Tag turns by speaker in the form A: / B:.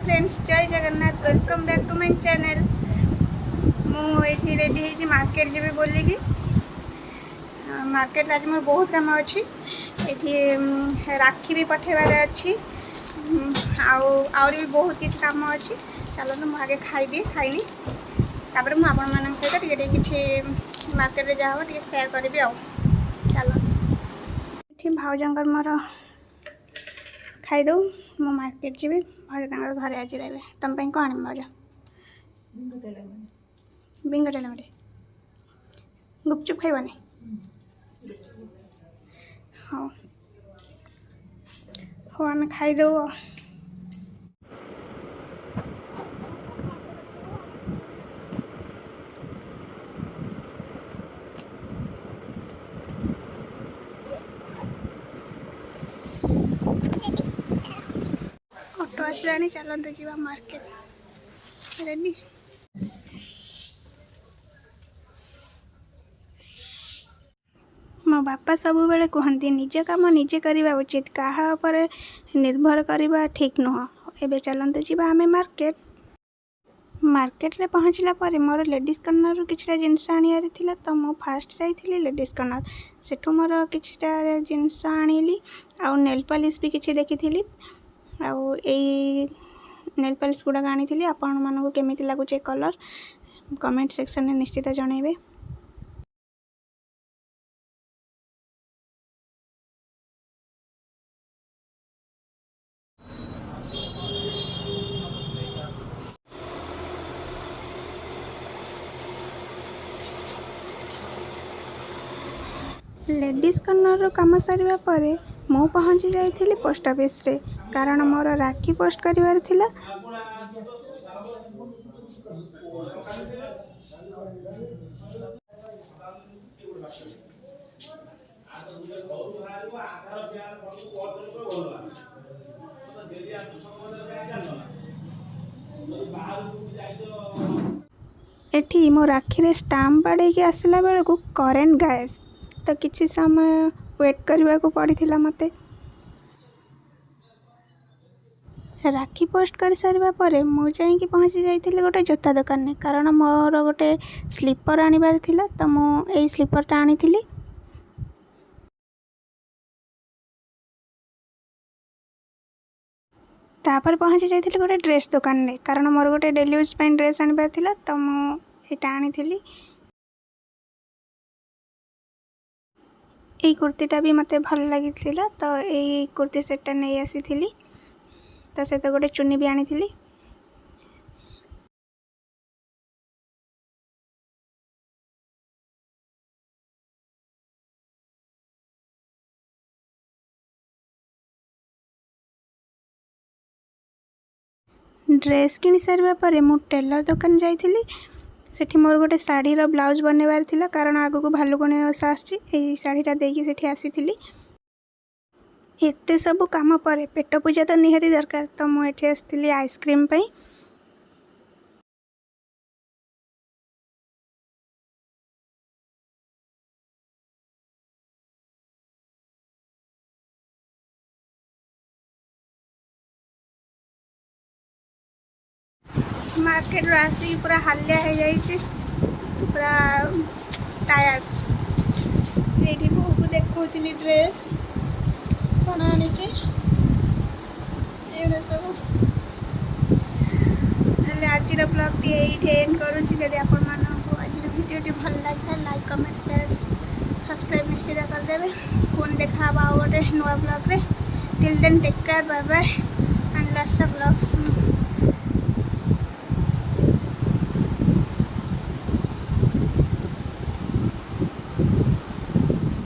A: Friends जय Jagannath welcome back to my channel. मुझे ready है मार्केट जी बोलिकी मार्केट आज मोर बहुत कम अच्छी ये राखी भी पठेबार अच्छी भी बहुत किसी कम अच्छी। चलो तो मुझे खाईदिए खाईनी तापर मुझे आपण मान सहित कि मार्केट में जहाँ टे सेयार करी आ। चलो ये भाउजंकर मोर खाईदे मो मार्केट जी भाज घर आज रे तुम कौन भाज बिंगो तेल गुपचुप खाइबनी हाँ हाँ आम खाईदे। ऑटो आसला चलते जावा मार्केट रेडी। मो बापा सब बेले कहती निज काम निजे करवा उचित कहा पर निर्भर करवा ठीक नुह। एबे चलते जावा आम मार्केट मार्केट रे पहुँचला पर मोर लेडीज कर्नर रू किछटा जिनस आनियार थिला तो मो फास्ट जाइथिली लेडीज कर्नर सेठू मोर किछटा जिनस आनिली आउ नेल पॉलिश भी किछि देखिथिली आउ एई नेल पॉलिश गुडा आनिथिली। आपण मानको केमिति लागुचे कलर कमेंट सेक्शन में निश्चित जणाइबे। लेडीज कर्नर काम सरिबा परे मु पहुँची जाइथिली पोस्ट ऑफिस रे कारण मोर राखी पोस्ट करिवार थिला। एठी मो राखी रे स्टाम्प बाड़े के आसला बेले को करेंट गायब तो किसी समय वेट करने को पड़ी मते। राखी पोस्ट कर सारिबा परे मु जाइकी पहुँची जाइथिली गोटे जोता दुकान में कारण मोर गोटे स्लीपर आनिबार थिला तो मु एई स्लीपरटा आनिथिली। तापर पहुँची जाइथिली गोटे ड्रेस दुकान में कारण मोर गोटे डेली यूज पे ड्रेस आनिबार थिला तो मु एटा आनिथिली। এই कुर्तीटा भी मते भल लगी तो यही कुर्ती सेटटा नहीं आसी तो सहित गोटे चुन्नी भी आनी। ड्रेस किनी सारिबा परे मु टेलर दुकान जाइथिली सेठी मोर गोटे शाढ़ी ब्लाउज बनवार थिला कारण आगु को भालुकणी ओषा आसी शाढ़ीटा देकी सेठी आसीथिली। एते सब काम पर पेट पूजा तो निहाती दरकार तो मुझे आसती आइसक्रीम पे। मार्केट आसिक पूरा हालिया हो जाइए पूरा टायर्ड ये बो को देखी ड्रेस कौन आनी सब आज ब्लॉग ये एंड करुँच। जब आपण मानक आज भिडियोटी भल लगी लाइक कमेंट शेयर सब्सक्राइब निश्चित करदे। पुणी देखा गोटे नुआ ब्लॉग रे till then take care bye bye and lots of love.